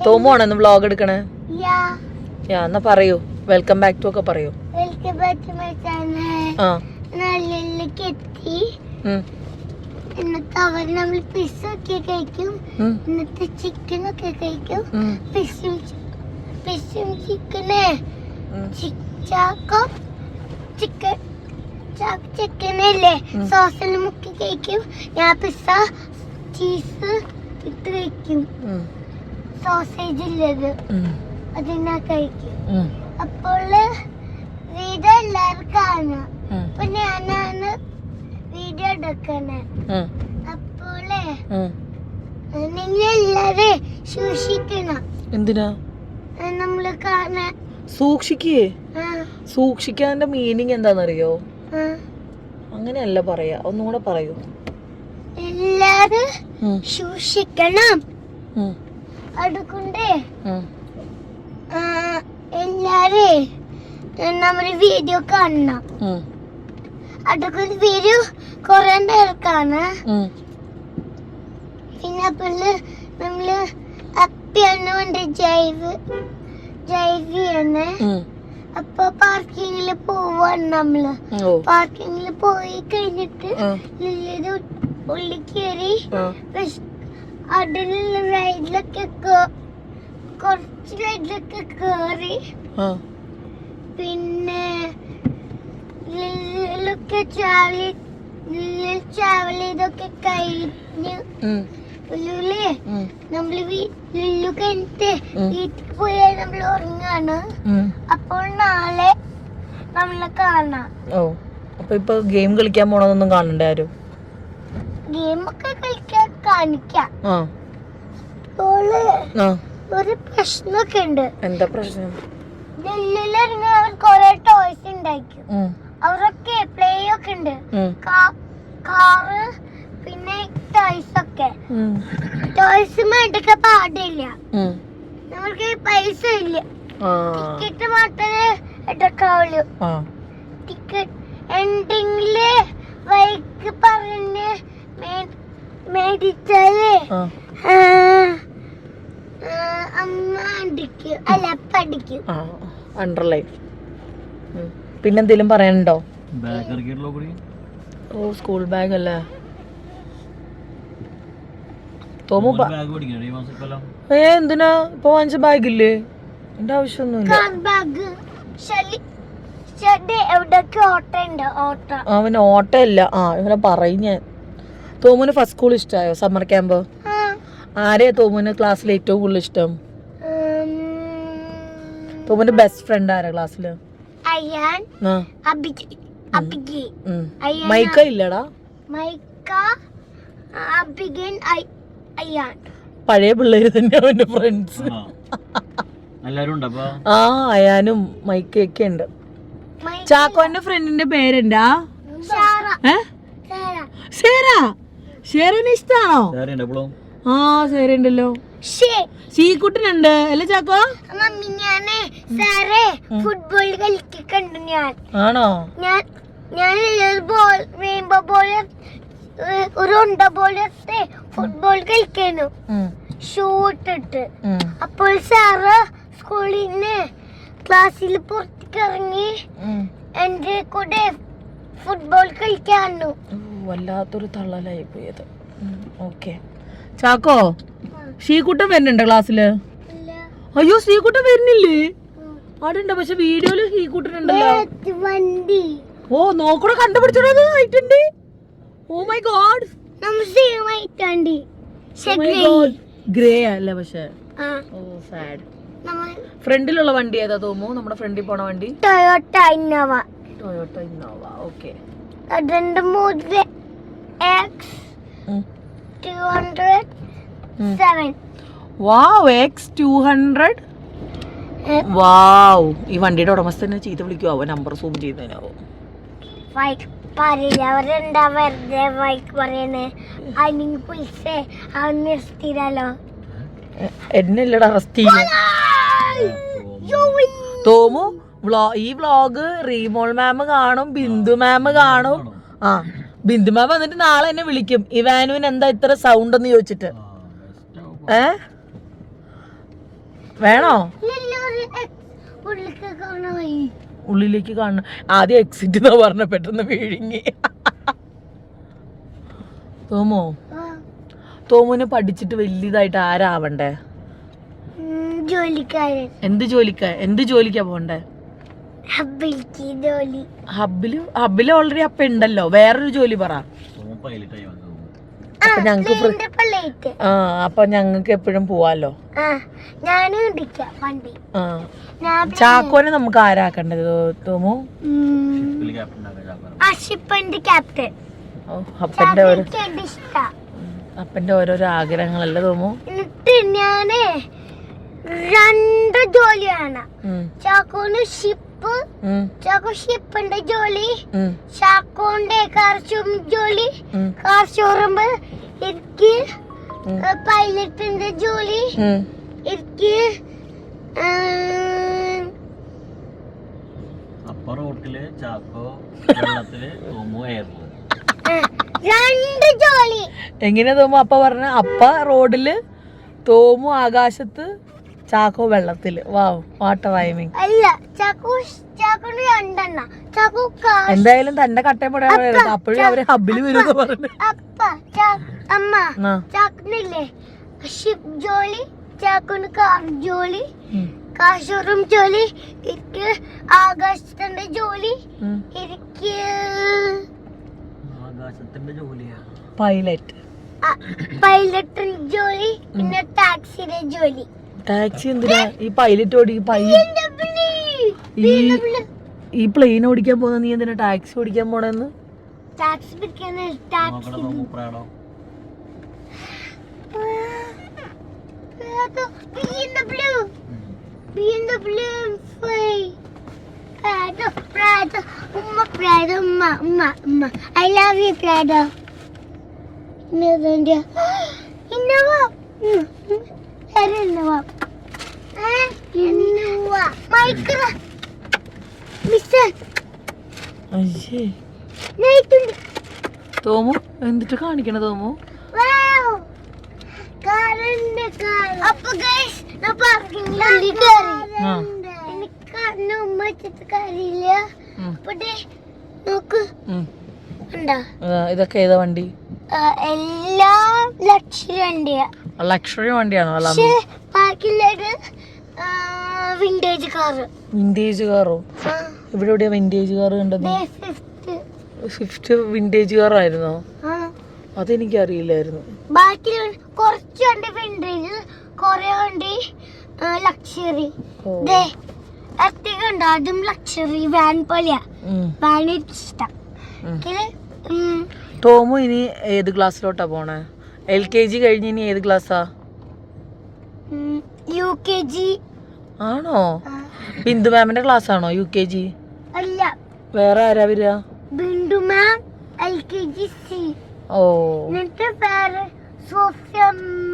തോമോണെന്ന് vlog എടുക്കണേ. എന്നാ പറയൂ, വെൽക്കം ബാക്ക് ടു ഒക്കെ പറയൂ. ഇന്നത്തെ അവർ നമ്മൾ പിസ്സ ഒക്കെ കഴിക്കും, ഇന്നത്തെ ചിക്കൻ ഒക്കെ കഴിക്കും. പിസ്സും ചിക്കന് ചിക്കനല്ലേ സോസിൽ മുക്കി കഴിക്കും. ഞാൻ പിസ്സ ചീസ് ഇട്ട് കഴിക്കും, സോസേജ് ഇല്ലത് അതിനാ കഴിക്കും. അപ്പോൾ വീഡിയോ എല്ലാവരും കാണാം. അപ്പൊ ഞാനാണ് വീഡിയോ എടുക്കണേ. അപ്പോളേ നിങ്ങൾ എല്ലാരും സൂക്ഷിക്കണം. എന്തിനാ നമ്മള് കാണാൻ സൂക്ഷിക്കേ? സൂക്ഷിക്കാന്റെ മീനിങ് എന്താന്നറിയോ? അങ്ങനെയല്ല പറയാ, ഒന്നുകൂടെ പറയൂ. എല്ലാരും സൂക്ഷിക്കണം. അതുകൊണ്ട് എല്ലാരും നമ്മുടെ വീഡിയോ കാണണം. അതൊക്കെ വീഡിയോ കൊറേ പേർക്കാണ്. പിന്നെ അപ്പോൾ നമ്മള് അപ്പിയാണ് വേണ്ട ജൈവിയാണ്. അപ്പൊ പാർക്കിങ്ങില് പോവാണ് നമ്മള്. പാർക്കിങ്ങില് പോയി കഴിഞ്ഞിട്ട് ഉള്ളിൽ കയറി അതിലുള്ള റൈഡിലൊക്കെ കുറച്ച് റൈഡിലൊക്കെ കയറി പിന്നെ ട്രാവൽ ചെയ്തൊക്കെ കഴിഞ്ഞ് നമ്മള് ലുല്ലു കഴിഞ്ഞിട്ട് വീട്ടിൽ പോയാൽ നമ്മൾ ഉറങ്ങാണ്. അപ്പോൾ നാളെ നമ്മളെ കാണാം. ഓ, അപ്പൊ ഇപ്പൊ ഗെയിം കളിക്കാൻ പോണതൊന്നും കാണണ്ടേ ആരും? ഗെയിമൊക്കെ കളിക്കാൻ കാണിക്കാം. അപ്പോൾ ഒരു പ്രശ്നമൊക്കെ ഉണ്ട്. എന്താ പ്രശ്നം? ലുല്ലുലിറങ്ങി അവർ കൊറേ ടോയ്സ് ഉണ്ടായിരിക്കും. അവരൊക്കെ പ്ലേ ഒക്കെ ഉണ്ട്, കാറ് പിന്നെ ടോയ്സ് ഒക്കെ. ടോയ്സ് മേടിക്ക പാടില്ല, നമ്മൾക്ക് പൈസ ഇല്ല. ടിക്കറ്റ് മാത്രമേ എടുക്കാവുള്ളൂ. ടിക്കറ്റ് എന്തെങ്കില് വൈക്ക് പറഞ്ഞ് മേടിച്ചാല് അമ്മ അടിക്കും, അല്ല പഠിക്കും. അണ്ടർലൈൻ. പിന്നെന്തേലും പറയാനുണ്ടോ? ഓ, സ്കൂൾ ബാഗ് അല്ലേ തോമു? എന്തിനാ ഇപ്പൊ വാങ്ങിച്ച ബാഗില്ലേ? എന്റെ ആവശ്യമൊന്നുമില്ല. അവന് ഓട്ടമില്ല. ഇവനെ പറയും ഞാൻ. തോമുന് ഫസ്റ്റ് സ്കൂൾ ഇഷ്ടമായോ? സമ്മർ ക്യാമ്പ് ആരെയാ തോമുന് ക്ലാസ്സിൽ ഏറ്റവും കൂടുതൽ ഇഷ്ടം? തോമുന്റെ ബെസ്റ്റ് ഫ്രണ്ട് ആരാ ക്ലാസ്സില്? മൈക്ക ഇല്ലടാ. പഴയ പിള്ളേര് തന്നെ അവന്റെ ഫ്രണ്ട്സ്. അയാനും മൈക്കൊക്കെ ഉണ്ട്. ചാക്കോന്റെ ഫ്രണ്ടിന്റെ പേരെന്താ? ഷേറിന് ഇഷ്ടാണോ? ശരിണ്ടല്ലോ. ശീക്കുട്ടനുണ്ട് അല്ലേ ചാക്കോ? ഫുട്ബോൾ കളിക്കണ്ട് ഞാൻ. ആണോ? ഞാൻ റെയിൻബോ ബോളർ ഒരു ഉണ്ട ബോളത്തെ ഫുട്ബോൾ കളിക്കുന്നു ഷൂട്ട് ഇട്ട്. അപ്പോൾ സാറ് സ്കൂളിൽ നിന്ന് ക്ലാസ്സിൽ പുറത്തേക്ക് ഇറങ്ങി എന്റെ കൂടെ ഫുട്ബോൾ കളിക്കാന്നു. വല്ലാത്തൊരു തള്ളലായി പോയത്. ഓക്കെ ചാക്കോ, ശ്രീകുട്ടൻ വരുന്നുണ്ടോ ക്ലാസ്സില്? അയ്യോ, ശ്രീകുട്ടൻ വരുന്നില്ലേ? അവിടെ പക്ഷെ വീഡിയോയില് ശ്രീകുട്ടനുണ്ടല്ലോ. ഓ, നോക്കണ കണ്ടുപിടിച്ചോട് ആയിട്ടുണ്ട്. ഓ മൈ ഗോഡ്, ഗ്രേ അല്ലേ? പക്ഷെ ഓ സാഡ്. ഫ്രണ്ടിലുള്ള വണ്ടി ഏതാ തോമു? നമ്മുടെ ഫ്രണ്ടിൽ പോണ വണ്ടി ടൊയോട്ട ഇന്നോവ. ഓക്കെ. X200. വാവ്, ഈ വണ്ടിയുടെ ഉടമസ്ഥനെ ചീത്ത വിളിക്കുവോ? നമ്പർ സൂം ചെയ്യുന്നതിനാവോ? എന്നല്ലടാ അറസ്റ്റ് ചെയ്യും തോമു. ഈ വ്ളോഗ് റീമോൾ മാം കാണും, ബിന്ദു മാം കാണും, ബിന്ദുമാ വന്നിട്ട് നാളെ എന്നെ വിളിക്കും ഇവാനുവിന് എന്താ ഇത്ര സൗണ്ട് എന്ന് ചോദിച്ചിട്ട്. വേണോ ഉള്ളിലേക്ക് കാണണം? ആദ്യം എക്സിറ്റ് എന്നാ പറഞ്ഞ പെട്ടെന്ന് വിഴുങ്ങി. തോമുന് പഠിച്ചിട്ട് വലിയതായിട്ട് ആരാവണ്ടേ? എന്ത് ജോലിക്കാ പോണ്ടേ? ഹബില് ഓൾറെഡി അപ്പ ഉണ്ടല്ലോ. വേറൊരു ജോലി പറ. അപ്പൊ ഞങ്ങക്ക് എപ്പോഴും പോവാലോ. ചാക്കോനെ നമുക്ക് ആരാക്കണ്ടത് തോമു? അപ്പന്റെ ഓരോരോ ആഗ്രഹങ്ങളല്ലേ തോമു? ഞാന് 2 ജോലിയാണ്. ചാക്കോന് ചാക്കോ ഷിപ്പിന്റെ ജോലി, ചാക്കോന്റെ കാർ ജോലി, കാർ ഷോറൂം, എനിക്ക് പൈലറ്റിന്റെ ജോലി, എനിക്ക് റോട്ടില് ചാക്കോ, വെള്ളത്തില് തോമു, എയറില് 2 ജോലി. എങ്ങനെ തോമു അപ്പ പറഞ്ഞ? അപ്പ റോഡില്, തോമു ആകാശത്ത്, ചാക്കോ വെള്ളത്തില്. വാവ്, വാട്ടർ റൈമിങ്. അല്ല, ചാക്കോന് 2 എണ്ണം. ചാക്കോ എന്തായാലും തന്റെ കട്ടയും പറയാ. അപ്പോഴും അവര് ഹബില് വരുമെന്ന് പറഞ്ഞു. അമ്മ ചാക്കനില്ലേ ഷിപ്പ് ജോലി, ചാക്കോന് കാർ ജോലി, കാർ ഷോറൂം ജോലി, എനിക്ക് ആകാശത്തിന്റെ ജോലി, എനിക്ക് ആകാശത്തിന്റെ ജോലിയാ പൈലറ്റിന്റെ ജോലി, പിന്നെ ടാക്സിയുടെ ജോലി. ടാക്സി എന്തിനാ ഈ പൈലറ്റ് ഈ പ്ലെയിൻ ഓടിക്കാൻ പോകുന്ന? നീ എന്തിനാ ടാക്സി ഓടിക്കാൻ പോണെന്ന്? Taxi I love you, Prado. Innova. Micro. Mister. തോമു എന്നിട്ട് കാണിക്കണ തോമു? അപ്പൊ ഗൈസ് ഇതൊക്കെ ഏതാ വണ്ടി? എല്ലാം ലക്ഷറി വണ്ടിയാ. ലക്ഷറി വണ്ടിയാണോ? Vintage car. വിന്റേജ് കാറോ? ഇവിടെ എവിടെയാ വിന്റേജ് കാറ് കണ്ടത്? സ്വിഫ്റ്റ് വിന്റേജ് കാറായിരുന്നോ? അതെനിക്കറിയില്ലായിരുന്നു. ബാക്കി കുറച്ച് വണ്ടി വിന്റേജ്, കൊറേ വണ്ടി ലക്ഷറി. എത്തിക്കണ്ടോ? അതും ലക്ഷറി വാൻ പോലെയാ. വാൻ ഇഷ്ടം. തോമു ഇനി ഏത് ക്ലാസ്സിലോട്ടാ പോണേ? LKG കഴിഞ്ഞ് ഇനി ഏത് ക്ലാസ്സാ? UKG. ആണോ? ബിന്ദു മാമിന്റെ ക്ലാസ് ആണോ UKG? അല്ല, വേറെ ആരാ വരിക? ബിന്ദു മാം LKG C. ഓ, എന്നിട്ട് വേറെ സോഫിയ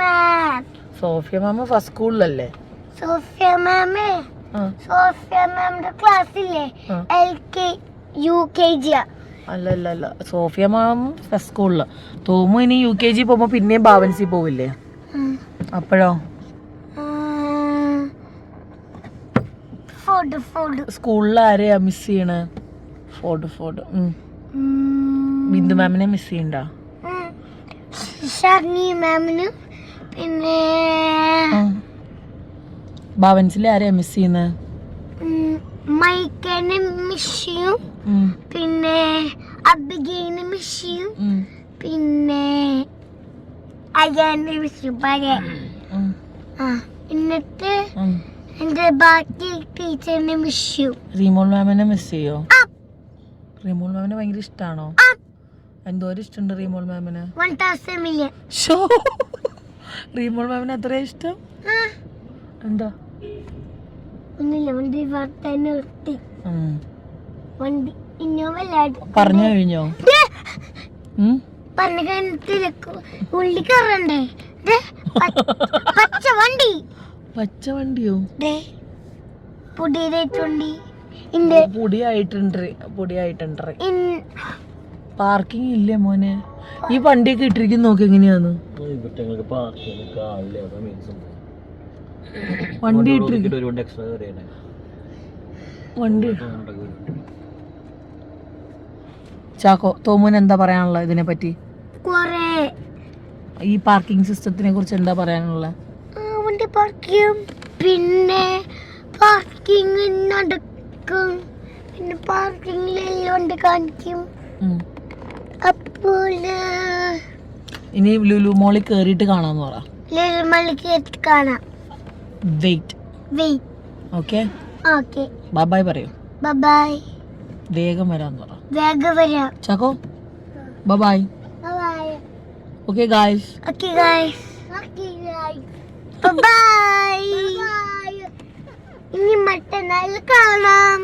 മാം. സോഫിയ മാമ ഫസ്റ്റ് സ്കൂളിലല്ലേ? സോഫിയ മാമിന്റെ ക്ലാസ്സില്ലേ UKG. അല്ല, സോഫിയ മാം ഫസ്റ്റ് സ്കൂളില്. തോമു ഇനി UKG പോകുമ്പോ പിന്നെയും ഭാവൻസി പോവില്ലേ? അപ്പോഴോ? സ്കൂളിൽ ആരെയാ മിസ് ചെയ്യണേ? ഫോർഡ്. ബിന്ദു മാമിനെ മിസ് ചെയ്യണ്ട? ഷർണി മാമിന്. പിന്നെ ഭാവൻസിലെ ആരെയാ മിസ് ചെയ്യുന്നത്? മൈക്കനെ മിസ് ചെയ്യും, പിന്നെ അബിഗേനെ മിസ് ചെയ്യും, പിന്നെ അയ്യാനെ മിസ് ചെയ്യും. എന്നിട്ട് എന്റെ ബാക്കി ടീച്ചറിനെ മിസ് ചെയ്യും. റീമോൾ മാമിനെ മിസ് ചെയ്യോ? റീമോൾ മാമിനെ ഭയങ്കര ഇഷ്ടാണോ? എന്തോരം ഇഷ്ടമുണ്ട് റീമോൾ മാമിന്? 1000 million. റീമോൾ മാമിന് എത്ര ഇഷ്ടം? എന്താ? ഒന്നുമില്ല, വണ്ടി വർത്താൻ നിർത്തി. വണ്ടി പറഞ്ഞു കഴിഞ്ഞോ? പറഞ്ഞു കഴിഞ്ഞിട്ട് ഉള്ളി കയറണ്ടേ? പച്ച വണ്ടിയോ? പൊടിയായിട്ടുണ്ട്. പാർക്കിംഗ് ഇല്ലേ മോനെ? ഈ വണ്ടിയൊക്കെ ഇട്ടിരിക്കുന്ന നോക്കി എങ്ങനെയാന്ന് ഇവിടങ്ങൾക്ക് പാർക്ക് ചെയ്യാനൊക്കെ ആളില്ല. അതാ മെയിൻ സംഭവം. വണ്ടി വണ്ടി ഇട്ടിരിക്കും ഒരുപാട് എക്സ്ട്രാ കയറിയാണ് വണ്ടി. ചാക്കോ തോമുന് എന്താ പറയാനുള്ളത് ഇതിനെ പറ്റി? കൊറേ ഈ പാർക്കിംഗ് സിസ്റ്റത്തിനെ കുറിച്ച് എന്താ പറയാനുള്ളത്? വണ്ടി പാർക്ക് ചെയ്യും, പിന്നെ പാർക്കിംഗ് നടക്കും, പിന്നെ പാർക്കിങ്ങിലെല്ലാം വണ്ടി കാണിക്കും. ഉം. അപ്പോൾ ഇനി ലുലു മോളിൽ കേറിയിട്ട് കാണാന്ന് പറ. ലളിമലക്ക് കാണാം. Wait. Wait. Okay, okay, bye പറയൂ. ബൈ. വേഗം വരാന്ന് പറ. വേഗം വരാം. Chacko bye. Bye. Okay guys. Okay guys. Okay guys. Bye. ഇനി മറ്റന്നാൾ കാണാം.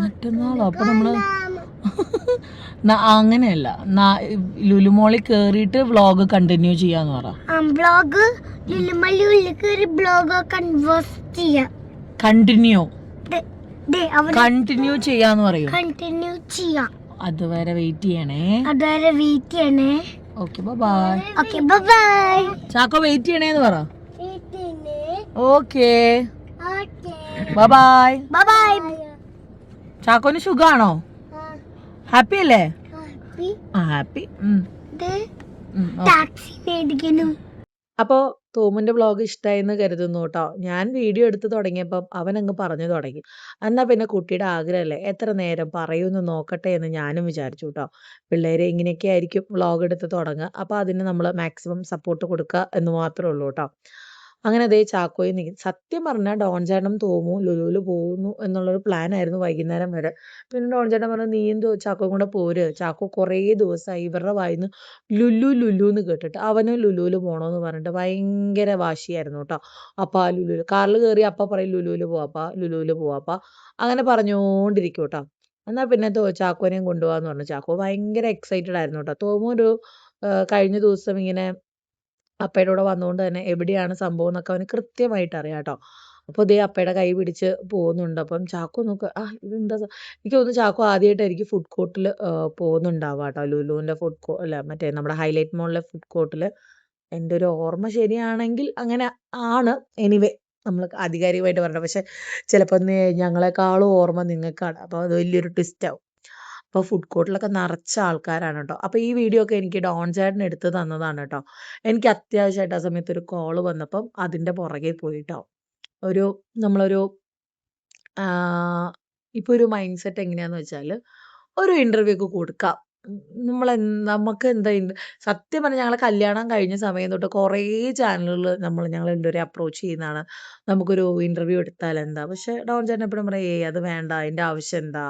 മറ്റന്നാളോ? അപ്പൊ നമ്മള് അങ്ങനെയല്ല, ലുലുമോളിൽ കേറിയിട്ട് വ്ളോഗ് കണ്ടിന്യൂ ചെയ്യാന്ന് പറ. ബ്ലോഗ് ലിലിമലി ഉള്ളിൽ കയറി ബ്ലോഗ് കൺവേഴ്സ് ചെയ്യാം. കണ്ടിന്യൂ കണ്ടിന്യൂ ചെയ്യാന്ന് പറയൂ. കണ്ടിന്യൂ ചെയ്യാം. അതുവരെ വെയിറ്റ് ചെയ്യണേ. അതുവരെ വെയിറ്റ് ചെയ്യണേ. Okay bye. Okay bye. Chacko wait ചെയ്യണേന്ന് പറ. Okay okay bye. ബൈ. ചാക്കോന് സുഖാണോ? ഹാപ്പി അല്ലേ? ഹാപ്പി. ടാക്സി മേടിക്കണം. അപ്പോൾ തോമുൻ്റെ വ്ളോഗ് ഇഷ്ടമായെന്ന് കരുതുന്നു കേട്ടോ. ഞാൻ വീഡിയോ എടുത്ത് തുടങ്ങിയപ്പം അവനങ്ങ് പറഞ്ഞു തുടങ്ങി. എന്നാൽ പിന്നെ കുട്ടിയുടെ ആഗ്രഹമല്ലേ, എത്ര നേരം പറയൂന്ന് നോക്കട്ടെ എന്ന് ഞാനും വിചാരിച്ചു കേട്ടോ. പിള്ളേരെ ഇങ്ങനെയൊക്കെ ആയിരിക്കും വ്ളോഗ് എടുത്ത് തുടങ്ങുക. അപ്പോൾ അതിന് നമ്മൾ മാക്സിമം സപ്പോർട്ട് കൊടുക്കുക എന്ന് മാത്രമേ ഉള്ളൂ കേട്ടോ. അങ്ങനെ അതേ ചാക്കോയെ സത്യം പറഞ്ഞാൽ ഡോൺ ചേട്ടനും തോമു ലുലുവിൽ പോകുന്നു എന്നുള്ളൊരു പ്ലാൻ ആയിരുന്നു വൈകുന്നേരം വരെ. പിന്നെ ഡോൺ ചേട്ടൻ പറഞ്ഞു നീയും ചാക്കോയും കൂടെ പോര്. ചാക്കോ കുറേ ദിവസമായി ഇവരുടെ വായിന്ന് ലുലു ലുലു എന്ന് കേട്ടിട്ട് അവനും ലുലുവിൽ പോകണമെന്ന് പറഞ്ഞിട്ട് ഭയങ്കര വാശിയായിരുന്നു കേട്ടോ. അപ്പം ആ ലുലുവിൽ കാറിൽ കയറി അപ്പം പറയും ലുലുവിൽ പോവാപ്പാ, ലുലുവിൽ പോവാപ്പാ, അങ്ങനെ പറഞ്ഞുകൊണ്ടിരിക്കും കേട്ടോ. എന്നാൽ പിന്നെ ചാക്കോനെയും കൊണ്ടുപോകാന്ന് പറഞ്ഞു. ചാക്കോ ഭയങ്കര എക്സൈറ്റഡ് ആയിരുന്നു കേട്ടോ. തോമു ഒരു കഴിഞ്ഞ ദിവസം ഇങ്ങനെ അപ്പയുടെ കൂടെ വന്നുകൊണ്ട് തന്നെ എവിടെയാണ് സംഭവം എന്നൊക്കെ അവന് കൃത്യമായിട്ട് അറിയാം കേട്ടോ. അപ്പോൾ ഇതേ അപ്പയുടെ കൈ പിടിച്ച് പോകുന്നുണ്ട്. അപ്പം ചാക്കോ നോക്കുക, ഇതെന്താ എനിക്ക് തോന്നുന്നു ചാക്കോ ആദ്യമായിട്ടായിരിക്കും ഫുഡ് കോർട്ടിൽ പോകുന്നുണ്ടാവുക കേട്ടോ. ലുലുവിൻ്റെ അല്ല മറ്റേ നമ്മുടെ ഹൈലൈറ്റ് മോളിലെ ഫുഡ് കോർട്ടിൽ. എൻ്റെ ഒരു ഓർമ്മ ശരിയാണെങ്കിൽ അങ്ങനെ ആണ്. എനിവേ നമ്മൾ ആധികാരികമായിട്ട് പറഞ്ഞത്, പക്ഷെ ചിലപ്പോൾ ഞങ്ങളെക്കാളും ഓർമ്മ നിങ്ങൾക്കാണ്. അപ്പോൾ അത് വലിയൊരു ട്വിസ്റ്റാവും. അപ്പോൾ ഫുഡ് കോർട്ടിലൊക്കെ നിറച്ച ആൾക്കാരാണ് കേട്ടോ. അപ്പോൾ ഈ വീഡിയോ ഒക്കെ എനിക്ക് ഡോൺ ചേട്ടൻ എടുത്ത് തന്നതാണ് കേട്ടോ. എനിക്ക് അത്യാവശ്യമായിട്ട് ആ സമയത്ത് ഒരു കോള് വന്നപ്പം അതിൻ്റെ പുറകെ പോയിട്ടോ. നമ്മളൊരു ഇപ്പോൾ ഒരു മൈൻഡ് സെറ്റ് എങ്ങനെയാണെന്ന് വെച്ചാൽ ഒരു ഇൻ്റർവ്യൂ ഒക്കെ കൊടുക്കാം. നമുക്ക് എന്താ സത്യം പറഞ്ഞാൽ ഞങ്ങളെ കല്യാണം കഴിഞ്ഞ സമയം തൊട്ട് കുറേ ചാനലുകൾ ഞങ്ങൾ എല്ലാവരെയും അപ്രോച്ച് ചെയ്യുന്നതാണ്, നമുക്കൊരു ഇൻ്റർവ്യൂ എടുത്താൽ എന്താ. പക്ഷെ ഡോൺ ചേട്ടൻ എപ്പോഴും പറയും അത് വേണ്ട, അതിൻ്റെ ആവശ്യം എന്താ,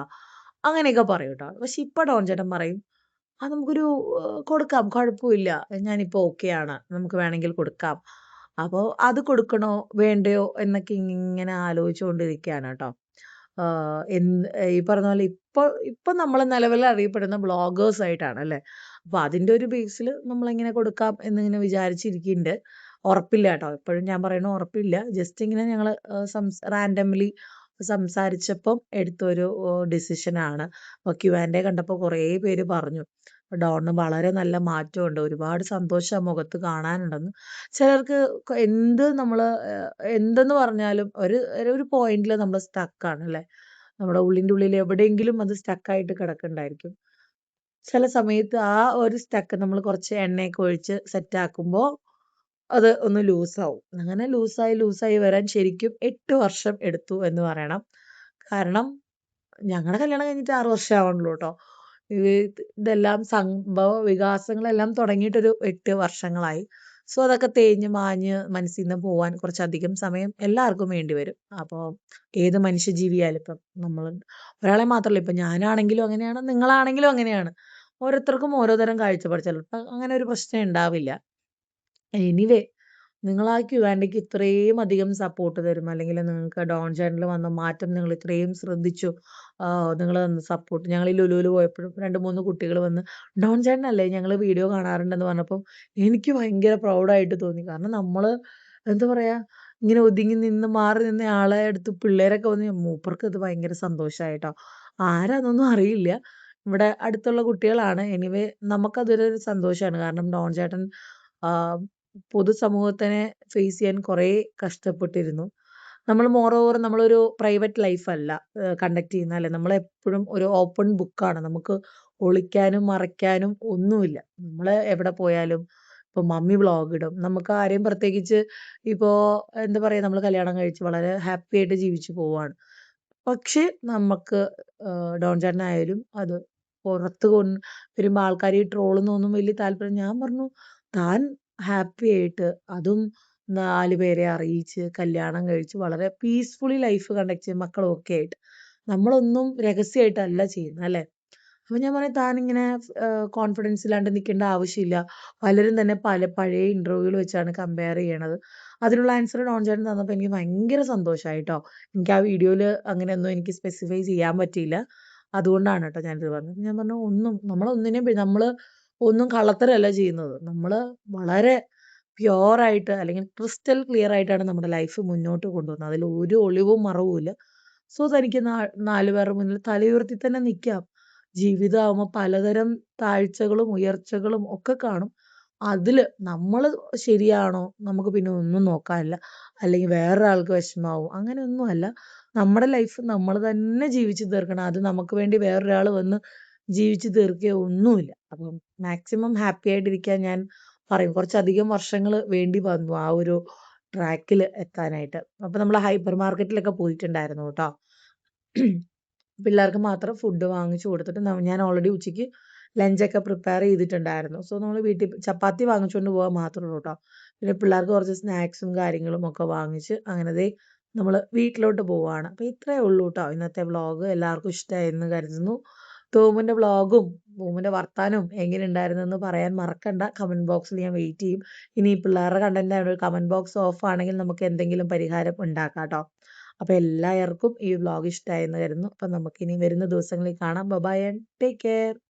അങ്ങനെയൊക്കെ പറയും കേട്ടോ. പക്ഷെ ഇപ്പം ഡോൺ ചേട്ടൻ പറയും നമുക്കൊരു കൊടുക്കാം, കുഴപ്പമില്ല, ഞാനിപ്പോൾ ഓക്കെയാണ്, നമുക്ക് വേണമെങ്കിൽ കൊടുക്കാം. അപ്പോൾ അത് കൊടുക്കണോ വേണ്ടയോ എന്നൊക്കെ ഇങ്ങനെ ആലോചിച്ചുകൊണ്ടിരിക്കുകയാണ് കേട്ടോ. ഈ പറഞ്ഞ പോലെ ഇപ്പം നമ്മൾ നിലവിൽ അറിയപ്പെടുന്ന ബ്ലോഗേഴ്സ് ആയിട്ടാണ് അല്ലേ. അപ്പോൾ അതിൻ്റെ ഒരു ബേസിൽ നമ്മളിങ്ങനെ കൊടുക്കാം എന്നിങ്ങനെ വിചാരിച്ചിരിക്കുന്നുണ്ട്. ഉറപ്പില്ല കേട്ടോ, എപ്പോഴും ഞാൻ പറയണ ഉറപ്പില്ല. ജസ്റ്റ് ഇങ്ങനെ ഞങ്ങൾ റാൻഡംലി സംസാരിച്ചപ്പം എടുത്തൊരു ഡിസിഷനാണ്. ക്യുആൻഡെ കണ്ടപ്പോൾ കുറേ പേര് പറഞ്ഞു ഡോണിന് വളരെ നല്ല മാറ്റമുണ്ട്, ഒരുപാട് സന്തോഷം ആ മുഖത്ത് കാണാനുണ്ടെന്ന്. ചിലർക്ക് എന്തെന്ന് പറഞ്ഞാലും ഒരു പോയിന്റിൽ നമ്മൾ സ്റ്റക്കാണ് അല്ലേ. നമ്മുടെ ഉള്ളിൻ്റെ ഉള്ളിൽ എവിടെയെങ്കിലും അത് സ്റ്റക്കായിട്ട് കിടക്കുന്നുണ്ടായിരിക്കും. ചില സമയത്ത് ആ ഒരു സ്റ്റക്ക് നമ്മൾ കുറച്ച് എണ്ണയൊക്കെ ഒഴിച്ച് സെറ്റാക്കുമ്പോൾ അത് ഒന്ന് ലൂസാവും. അങ്ങനെ ലൂസായി വരാൻ ശരിക്കും 8 വർഷം എടുത്തു എന്ന് പറയണം. കാരണം ഞങ്ങളുടെ കല്യാണം കഴിഞ്ഞിട്ട് 6 വർഷം ആവണുള്ളൂ കേട്ടോ. ഇതെല്ലാം സംഭവ വികാസങ്ങളെല്ലാം തുടങ്ങിയിട്ടൊരു 8 വർഷങ്ങളായി. സോ അതൊക്കെ തേഞ്ഞ് മാഞ്ഞ് മനസ്സിൽ നിന്ന് പോവാൻ കുറച്ചധികം സമയം എല്ലാവർക്കും വേണ്ടി വരും. അപ്പോൾ ഏത് മനുഷ്യജീവിയായാലും ഇപ്പം നമ്മൾ ഒരാളെ മാത്രമല്ല, ഇപ്പം ഞാനാണെങ്കിലും അങ്ങനെയാണ്, നിങ്ങളാണെങ്കിലും അങ്ങനെയാണ്. ഓരോരുത്തർക്കും ഓരോ തരം കാഴ്ചപ്പാട്. ചിലപ്പോൾ അങ്ങനെ ഒരു പ്രശ്നം ഉണ്ടാവില്ല. എനിവേ നിങ്ങൾ ആ ക്യുആൻഡെക്ക് ഇത്രയും അധികം സപ്പോർട്ട് തരും, അല്ലെങ്കിൽ നിങ്ങൾക്ക് ഡോൺ ചാനലിൽ വന്ന മാറ്റം നിങ്ങൾ ഇത്രയും ശ്രദ്ധിച്ചു, നിങ്ങൾ തന്ന സപ്പോർട്ട്. ഞങ്ങൾ ഈ ലുലുവിൽ പോയപ്പോഴും 2-3 കുട്ടികൾ വന്ന് ഡോൺ ചേട്ടനല്ലേ ഞങ്ങൾ വീഡിയോ കാണാറുണ്ടെന്ന് പറഞ്ഞപ്പം എനിക്ക് ഭയങ്കര പ്രൗഡായിട്ട് തോന്നി. കാരണം നമ്മൾ എന്താ പറയുക, ഇങ്ങനെ ഒതുങ്ങി നിന്ന് മാറി നിന്ന ആളെ അടുത്ത് പിള്ളേരൊക്കെ വന്ന് മൂപ്പർക്ക് ഇത് ഭയങ്കര സന്തോഷമായിട്ടോ. ആരാന്നൊന്നും അറിയില്ല, ഇവിടെ അടുത്തുള്ള കുട്ടികളാണ്. എനിവേ നമുക്കതൊരു സന്തോഷമാണ്. കാരണം ഡോൺ ചേട്ടൻ പൊതുസമൂഹത്തിനെ ഫേസ് ചെയ്യാൻ കുറേ കഷ്ടപ്പെട്ടിരുന്നു. നമ്മൾ മോറോവർ നമ്മളൊരു പ്രൈവറ്റ് ലൈഫല്ല കണ്ടക്ട് ചെയ്യുന്നത് അല്ലേ. നമ്മളെപ്പോഴും ഒരു ഓപ്പൺ ബുക്കാണ്. നമുക്ക് ഒളിക്കാനും മറയ്ക്കാനും ഒന്നുമില്ല. നമ്മൾ എവിടെ പോയാലും ഇപ്പൊ മമ്മി വ്ളോഗ് ഇടും. നമുക്ക് ആരെയും പ്രത്യേകിച്ച് ഇപ്പോ എന്താ പറയാ, നമ്മൾ കല്യാണം കഴിച്ച് വളരെ ഹാപ്പി ആയിട്ട് ജീവിച്ചു പോവാണ്. പക്ഷെ നമുക്ക് ഡോൺ ചേട്ടനായാലും അത് പുറത്ത് വരുമ്പോൾ ആൾക്കാർ ഈ ട്രോളുന്നൊന്നും വലിയ താല്പര്യം. ഞാൻ പറഞ്ഞു, താൻ ഹാപ്പി ആയിട്ട് അതും 4 പേരെ അറിയിച്ച് കല്യാണം കഴിച്ച് വളരെ പീസ്ഫുള്ളി ലൈഫ് കണ്ടക്ട് ചെയ്യും മക്കളും ഒക്കെ ആയിട്ട്. നമ്മളൊന്നും രഹസ്യമായിട്ടല്ല ചെയ്യുന്നത് അല്ലേ. അപ്പൊ ഞാൻ പറയും, താനിങ്ങനെ കോൺഫിഡൻസ് ഇല്ലാണ്ട് നിൽക്കേണ്ട ആവശ്യമില്ല. പലരും തന്നെ പഴയ ഇന്റർവ്യൂകൾ വെച്ചാണ് കമ്പയർ ചെയ്യണത്. അതിനുള്ള ആൻസർ ഡോൺ ചേട്ടൻ തന്നപ്പോൾ എനിക്ക് ഭയങ്കര സന്തോഷമായി കേട്ടോ. എനിക്ക് ആ വീഡിയോയിൽ അങ്ങനെയൊന്നും എനിക്ക് സ്പെസിഫൈ ചെയ്യാൻ പറ്റിയില്ല. അതുകൊണ്ടാണ് കേട്ടോ ഞാനിത് പറഞ്ഞത്. ഞാൻ പറഞ്ഞു, നമ്മൾ ഒന്നും കള്ളത്തരമല്ല ചെയ്യുന്നത്. നമ്മൾ വളരെ പ്യുവറായിട്ട് അല്ലെങ്കിൽ ക്രിസ്റ്റൽ ക്ലിയർ ആയിട്ടാണ് നമ്മുടെ ലൈഫ് മുന്നോട്ട് കൊണ്ടുപോകുന്നത്. അതിൽ ഒരു ഒളിവും മറവുമില്ല. സോ തനിക്ക് 4 പേരുടെ മുന്നിൽ തലയുയർത്തി തന്നെ നിൽക്കാം. ജീവിതമാകുമ്പോൾ പലതരം താഴ്ചകളും ഉയർച്ചകളും ഒക്കെ കാണും. അതിൽ നമ്മൾ ശരിയാണോ, നമുക്ക് പിന്നെ ഒന്നും നോക്കാനില്ല. അല്ലെങ്കിൽ വേറൊരാൾക്ക് വിഷമാവും, അങ്ങനെയൊന്നുമല്ല. നമ്മുടെ ലൈഫ് നമ്മൾ തന്നെ ജീവിച്ച് തീർക്കണം. അത് നമുക്ക് വേണ്ടി വേറൊരാൾ വന്ന് ജീവിച്ച് തീർക്കുകയോ ഒന്നുമില്ല. അപ്പം മാക്സിമം ഹാപ്പി ആയിട്ടിരിക്കാൻ ഞാൻ പറയും. കുറച്ചധികം വർഷങ്ങൾ വേണ്ടി വന്നു ആ ഒരു ട്രാക്കിൽ എത്താനായിട്ട്. അപ്പം നമ്മൾ ഹൈപ്പർ മാർക്കറ്റിലൊക്കെ പോയിട്ടുണ്ടായിരുന്നു കേട്ടോ. പിള്ളേർക്ക് മാത്രം ഫുഡ് വാങ്ങിച്ചു കൊടുത്തിട്ട് ഞാൻ ഓൾറെഡി ഉച്ചയ്ക്ക് ലഞ്ചൊക്കെ പ്രിപ്പയർ ചെയ്തിട്ടുണ്ടായിരുന്നു. സോ നമ്മൾ വീട്ടിൽ ചപ്പാത്തി വാങ്ങിച്ചുകൊണ്ട് പോകാൻ മാത്രമേ ഉള്ളൂ കേട്ടോ. പിന്നെ പിള്ളേർക്ക് കുറച്ച് സ്നാക്സും കാര്യങ്ങളും ഒക്കെ വാങ്ങിച്ച് അങ്ങനെ ദേ നമ്മൾ വീട്ടിലോട്ട് പോവുകയാണ്. അപ്പോൾ ഇത്രയേ ഉള്ളൂ കേട്ടോ ഇന്നത്തെ വ്ളോഗ്. എല്ലാവർക്കും ഇഷ്ടമായെന്ന് കരുതുന്നു. ടോമിൻ്റെ വ്ളോഗും ടോമിൻ്റെ വർത്താനവും എങ്ങനെ ഉണ്ടായിരുന്നെന്ന് പറയാൻ മറക്കണ്ട. കമൻറ്റ് ബോക്സിൽ ഞാൻ വെയിറ്റ് ചെയ്യും. ഇനി പിള്ളേരുടെ കണ്ടന്റ് ആയതുകൊണ്ട് കമൻറ്റ് ബോക്സ് ഓഫ് ആണെങ്കിൽ നമുക്ക് എന്തെങ്കിലും പരിഹാരം ഉണ്ടാക്കാം കേട്ടോ. അപ്പോൾ എല്ലാവർക്കും ഈ വ്ളോഗ് ഇഷ്ടമായെന്ന് കരുതുന്നു. അപ്പം നമുക്കിനി വരുന്ന ദിവസങ്ങളിൽ കാണാം. Bye and take care.